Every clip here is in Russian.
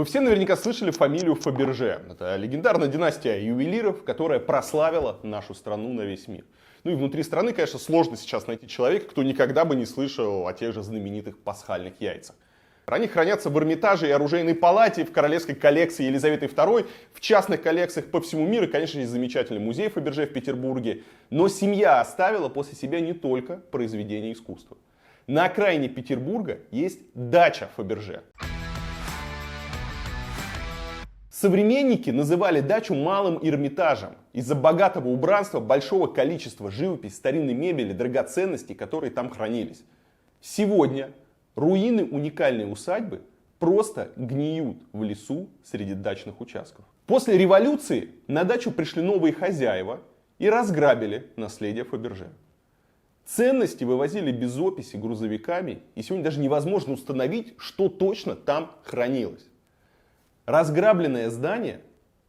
Вы все наверняка слышали фамилию Фаберже. Это легендарная династия ювелиров, которая прославила нашу страну на весь мир. Ну и внутри страны, конечно, сложно сейчас найти человека, кто никогда бы не слышал о тех же знаменитых пасхальных яйцах. Они хранятся в Эрмитаже и оружейной палате, в королевской коллекции Елизаветы II, в частных коллекциях по всему миру. И, конечно, есть замечательный музей Фаберже в Петербурге. Но семья оставила после себя не только произведения искусства. На окраине Петербурга есть дача Фаберже. Современники называли дачу малым Эрмитажем из-за богатого убранства, большого количества живописи, старинной мебели, драгоценностей, которые там хранились. Сегодня руины уникальной усадьбы просто гниют в лесу среди дачных участков. После революции на дачу пришли новые хозяева и разграбили наследие Фаберже. Ценности вывозили без описи грузовиками, и сегодня даже невозможно установить, что точно там хранилось. Разграбленное здание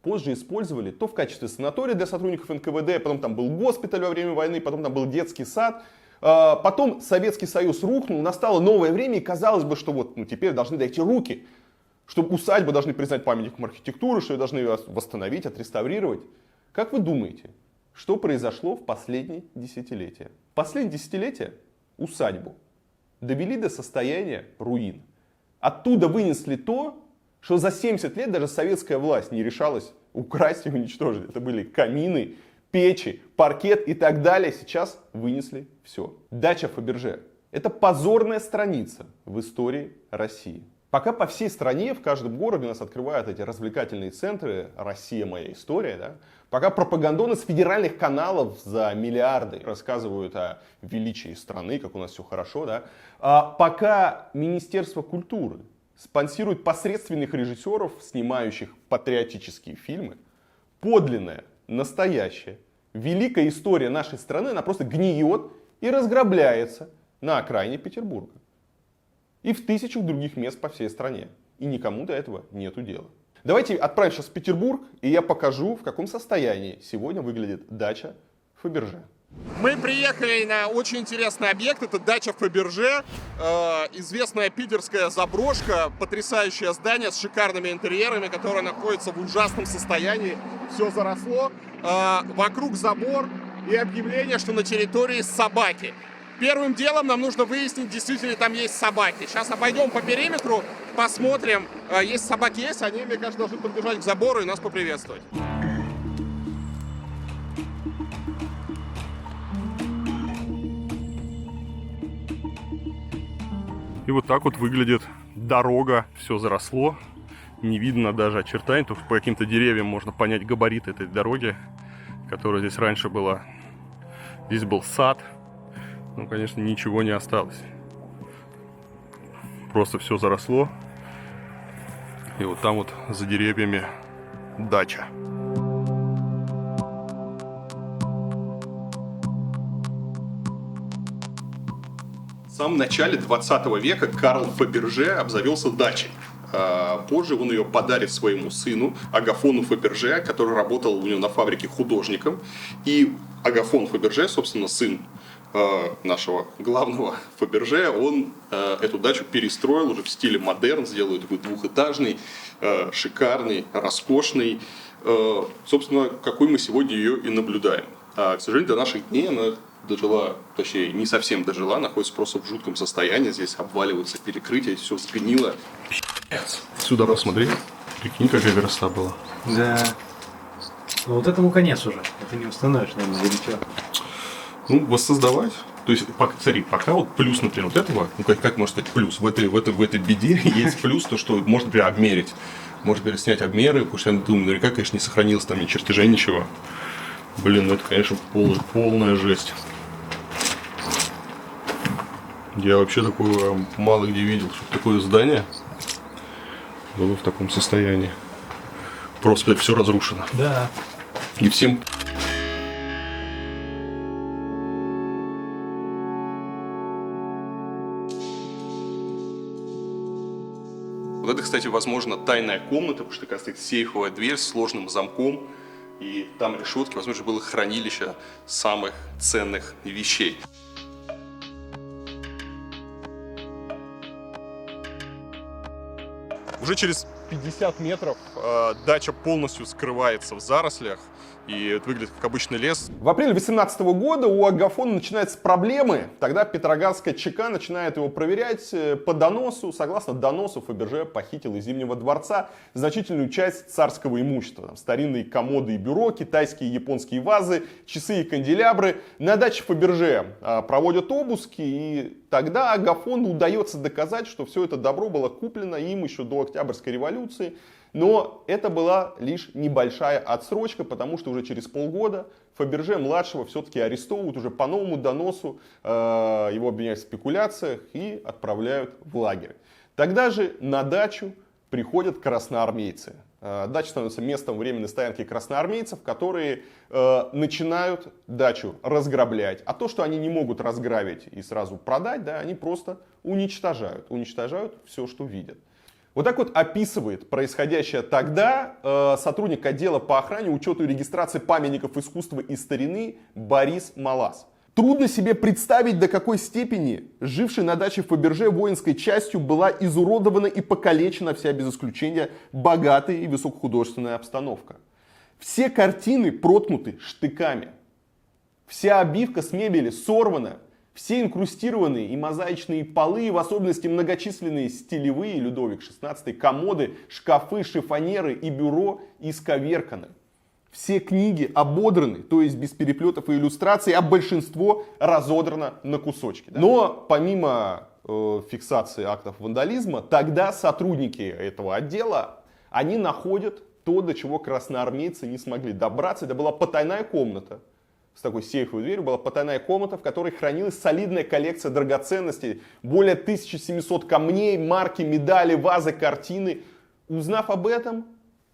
позже использовали то в качестве санатория для сотрудников НКВД, потом там был госпиталь во время войны, потом там был детский сад. Потом Советский Союз рухнул, настало новое время, и казалось бы, что вот теперь должны дойти руки, что усадьбу должны признать памятником архитектуры, что ее должны восстановить, отреставрировать. Как вы думаете, что произошло в последние десятилетия? В последние десятилетия усадьбу довели до состояния руин. Оттуда вынесли то, что за 70 лет даже советская власть не решалась украсть и уничтожить. Это были камины, печи, паркет и так далее. Сейчас вынесли все. Дача Фаберже – это позорная страница в истории России. Пока по всей стране, в каждом городе у нас открывают эти развлекательные центры «Россия. Моя история». Да? Пока пропагандоны с федеральных каналов за миллиарды рассказывают о величии страны, как у нас все хорошо. Да? Пока Министерство культуры спонсирует посредственных режиссеров, снимающих патриотические фильмы, подлинная, настоящая, великая история нашей страны, она просто гниет и разграбляется на окраине Петербурга. И в тысячах других мест по всей стране. И никому до этого нету дела. Давайте отправимся сейчас в Петербург, и я покажу, в каком состоянии сегодня выглядит дача Фаберже. Мы приехали на очень интересный объект, это дача Фаберже, известная питерская заброшка, потрясающее здание с шикарными интерьерами, которое находится в ужасном состоянии, все заросло, вокруг забор и объявление, что на территории собаки. Первым делом нам нужно выяснить, действительно ли там есть собаки. Сейчас обойдем по периметру, посмотрим, есть собаки, есть, они, мне кажется, должны подбежать к забору и нас поприветствовать. И вот так вот выглядит дорога, все заросло, не видно даже очертаний, только по каким-то деревьям можно понять габариты этой дороги, которая здесь раньше была. Здесь был сад, но, конечно, ничего не осталось. Просто все заросло, и вот там вот за деревьями дача. В самом начале 20 века Карл Фаберже обзавелся дачей. Позже он ее подарит своему сыну Агафону Фаберже, который работал у него на фабрике художником. И Агафон Фаберже, собственно, сын нашего главного Фаберже, он эту дачу перестроил уже в стиле модерн, сделал такой двухэтажный, шикарный, роскошный. Собственно, какой мы сегодня ее и наблюдаем. К сожалению, до наших дней она дожила, точнее, не совсем дожила, находится просто в жутком состоянии. Здесь обваливаются перекрытия, все сгнило. Сюда посмотри. Прикинь, какая красота была. Да. Ну вот этому конец уже. Это не установишь, наверное, за ничего. Ну, воссоздавать. То есть, смотри, пока вот плюс, например, вот этого, ну как можно сказать плюс, в этой беде есть плюс, то, что можно, например, обмерить. Можно, например, снять обмеры, потому что я думаю, наверняка, конечно, не сохранилось там ни чертежей, ничего. Блин, ну это, конечно, полная жесть. Я вообще такое мало где видел, что такое здание было в таком состоянии. Просто все разрушено. Да. И всем... Вот это, кстати, возможно, тайная комната, потому что такая стоит сейфовая дверь с сложным замком. И там решетки, возможно, было хранилище самых ценных вещей. Уже через 50 метров дача полностью скрывается в зарослях, и это выглядит как обычный лес. В апреле 2018 года у Агафона начинаются проблемы. Тогда Петроградская ЧК начинает его проверять по доносу. Согласно доносу, Фаберже похитил из Зимнего дворца значительную часть царского имущества. Там старинные комоды и бюро, китайские и японские вазы, часы и канделябры. На даче Фаберже проводят обыски, и тогда Агафону удается доказать, что все это добро было куплено им еще до Октябрьской революции. Но это была лишь небольшая отсрочка, потому что уже через полгода Фаберже-младшего все-таки арестовывают уже по новому доносу, его обвиняют в спекуляциях и отправляют в лагерь. Тогда же на дачу приходят красноармейцы. Дача становится местом временной стоянки красноармейцев, которые начинают дачу разграблять. А то, что они не могут разграбить и сразу продать, да, они просто уничтожают все, что видят. Вот так вот описывает происходящее тогда сотрудник отдела по охране, учету и регистрации памятников искусства и старины Борис Малас. Трудно себе представить, до какой степени жившей на даче Фаберже воинской частью была изуродована и покалечена вся без исключения богатая и высокохудожественная обстановка. Все картины проткнуты штыками. Вся обивка с мебели сорвана. Все инкрустированные и мозаичные полы, в особенности многочисленные стилевые Людовик XVI комоды, шкафы, шифонеры и бюро исковерканы. Все книги ободраны, то есть без переплетов и иллюстраций, а большинство разодрано на кусочки. Да? Но помимо фиксации актов вандализма, тогда сотрудники этого отдела, они находят то, до чего красноармейцы не смогли добраться. Это была потайная комната. С такой сейфовой дверью была потайная комната, в которой хранилась солидная коллекция драгоценностей. Более 1700 камней, марки, медали, вазы, картины. Узнав об этом,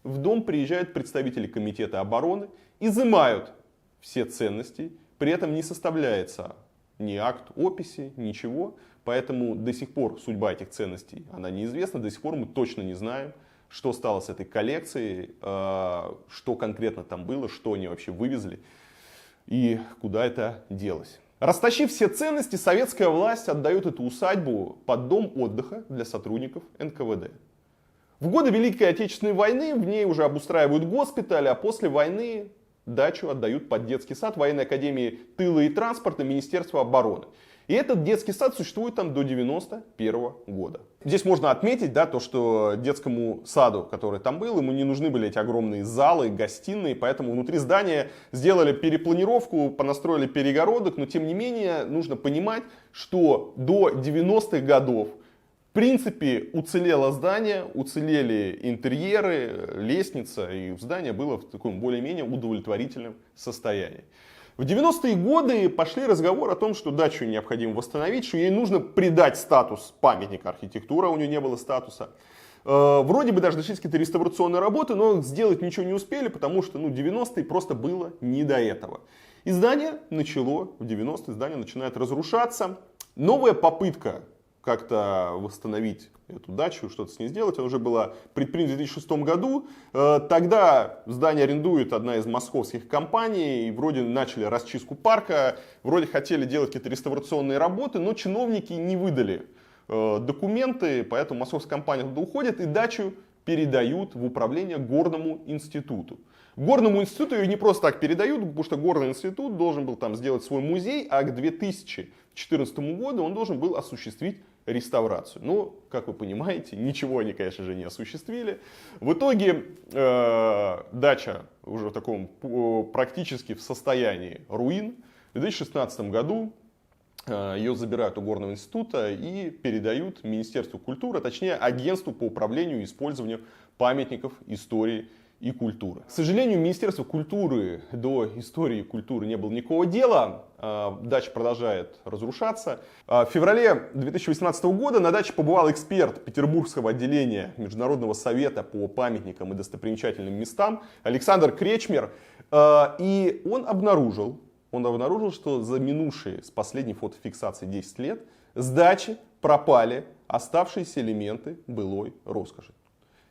в дом приезжают представители комитета обороны, изымают все ценности. При этом не составляется ни акт описи, ничего. Поэтому до сих пор судьба этих ценностей, она неизвестна. До сих пор мы точно не знаем, что стало с этой коллекцией, что конкретно там было, что они вообще вывезли. И куда это делось. Растащив все ценности, советская власть отдает эту усадьбу под дом отдыха для сотрудников НКВД. В годы Великой Отечественной войны в ней уже обустраивают госпиталь, а после войны дачу отдают под детский сад военной академии тыла и транспорта Министерства обороны. И этот детский сад существует там до 1991 года. Здесь можно отметить, да, то, что детскому саду, который там был, ему не нужны были эти огромные залы, гостиные, поэтому внутри здания сделали перепланировку, понастроили перегородок, но тем не менее нужно понимать, что до 90-х годов в принципе уцелело здание, уцелели интерьеры, лестница, и здание было в таком более-менее удовлетворительном состоянии. В 90-е годы пошли разговоры о том, что дачу необходимо восстановить, что ей нужно придать статус памятника архитектуры, у нее не было статуса. Вроде бы даже начались какие-то реставрационные работы, но сделать ничего не успели, потому что 90-е просто было не до этого. И здание начало, в 90-е здание начинает разрушаться. Новая попытка как-то восстановить эту дачу, что-то с ней сделать, она уже была предпринята в 2006 году. Тогда здание арендует одна из московских компаний, и вроде начали расчистку парка, вроде хотели делать какие-то реставрационные работы, но чиновники не выдали документы, поэтому московская компания туда уходит и дачу передают в управление Горному институту. Горному институту ее не просто так передают, потому что Горный институт должен был там сделать свой музей, а к 2014 году он должен был осуществить реставрацию. Но, как вы понимаете, ничего они, конечно же, не осуществили. В итоге дача уже в таком практически в состоянии руин. В 2016 году ее забирают у Горного института и передают Министерству культуры, а точнее Агентству по управлению и использованию памятников истории и культуры. К сожалению, Министерству культуры до истории культуры не было никакого дела. Дача продолжает разрушаться. В феврале 2018 года на даче побывал эксперт Петербургского отделения Международного совета по памятникам и достопримечательным местам Александр Кречмер. И он обнаружил, что за минувшие с последней фотофиксации 10 лет с дачи пропали оставшиеся элементы былой роскоши.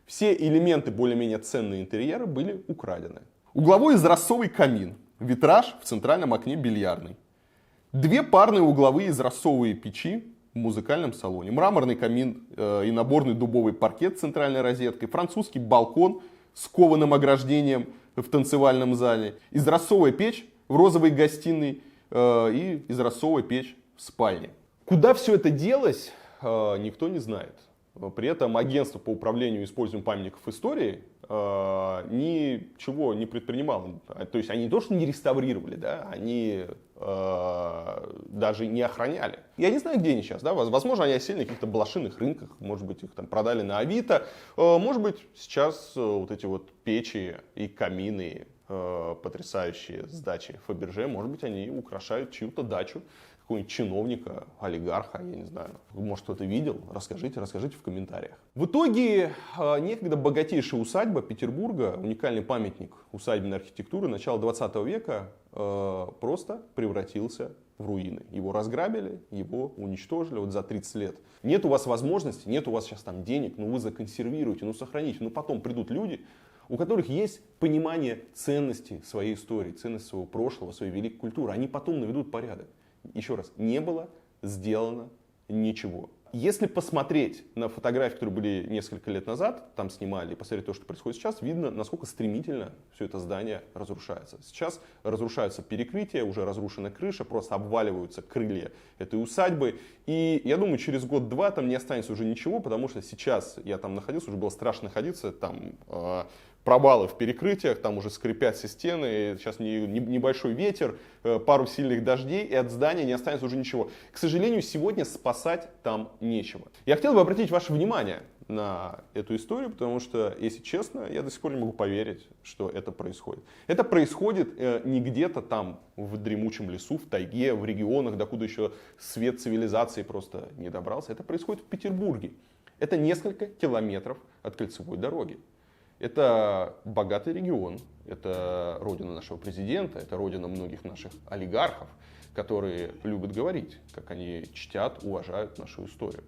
Все элементы более-менее ценные интерьера были украдены. Угловой изразцовый камин, витраж в центральном окне бильярдной, 2 парные угловые изразцовые печи, в музыкальном салоне, мраморный камин и наборный дубовый паркет с центральной розеткой, французский балкон с кованым ограждением в танцевальном зале, изразцовая печь в розовой гостиной и изразцовая печь в спальне. Куда все это делось, никто не знает. При этом агентство по управлению и использованию памятников истории ничего не предпринимало. То есть они не то, что не реставрировали, да, они даже не охраняли. Я не знаю, где они сейчас. Да? Возможно, они осели на каких-то блошиных рынках, может быть, их там продали на Авито. Может быть, сейчас вот эти вот печи и камины, потрясающие с дачи Фаберже, может быть, они украшают чью-то дачу, какого-нибудь чиновника, олигарха, я не знаю. Может, кто-то видел? Расскажите в комментариях. В итоге, некогда богатейшая усадьба Петербурга, уникальный памятник усадебной архитектуры начала 20 века, просто превратился в руины. Его разграбили, его уничтожили вот за 30 лет. Нет у вас возможности, нет у вас сейчас там денег, но вы законсервируете, ну сохраните. Но потом придут люди, у которых есть понимание ценности своей истории, ценности своего прошлого, своей великой культуры. Они потом наведут порядок. Еще раз, не было сделано ничего. Если посмотреть на фотографии, которые были несколько лет назад, там снимали, и посмотреть то, что происходит сейчас, видно, насколько стремительно все это здание разрушается. Сейчас разрушаются перекрытия, уже разрушена крыша, просто обваливаются крылья этой усадьбы. И я думаю, через год-два там не останется уже ничего, потому что сейчас я там находился, уже было страшно находиться, там провалы в перекрытиях, там уже скрипят все стены, сейчас небольшой ветер, пару сильных дождей, и от здания не останется уже ничего. К сожалению, сегодня спасать там нечего. Я хотел бы обратить ваше внимание на эту историю, потому что, если честно, я до сих пор не могу поверить, что это происходит. Это происходит не где-то там в дремучем лесу, в тайге, в регионах, докуда еще свет цивилизации просто не добрался. Это происходит в Петербурге. Это несколько километров от кольцевой дороги. Это богатый регион, это родина нашего президента, это родина многих наших олигархов, которые любят говорить, как они чтят, уважают нашу историю.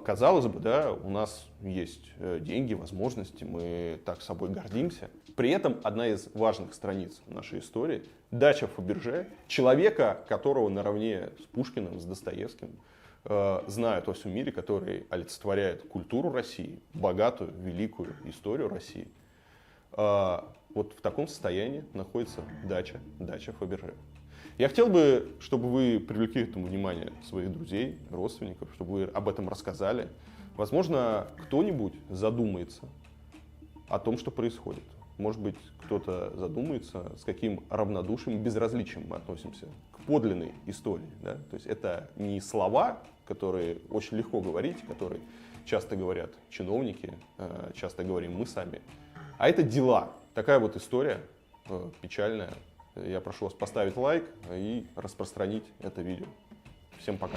Казалось бы, да, у нас есть деньги, возможности, мы так собой гордимся. При этом одна из важных страниц нашей истории – дача Фаберже, человека, которого наравне с Пушкиным, с Достоевским знают во всем мире, который олицетворяет культуру России, богатую, великую историю России. Вот в таком состоянии находится дача Фаберже. Я хотел бы, чтобы вы привлекли к этому внимание своих друзей, родственников, чтобы вы об этом рассказали. Возможно, кто-нибудь задумается о том, что происходит. Может быть, кто-то задумается, с каким равнодушием и безразличием мы относимся к подлинной истории. Да? То есть это не слова, которые очень легко говорить, которые часто говорят чиновники, часто говорим мы сами, а это дела. Такая вот история печальная. Я прошу вас поставить лайк и распространить это видео. Всем пока.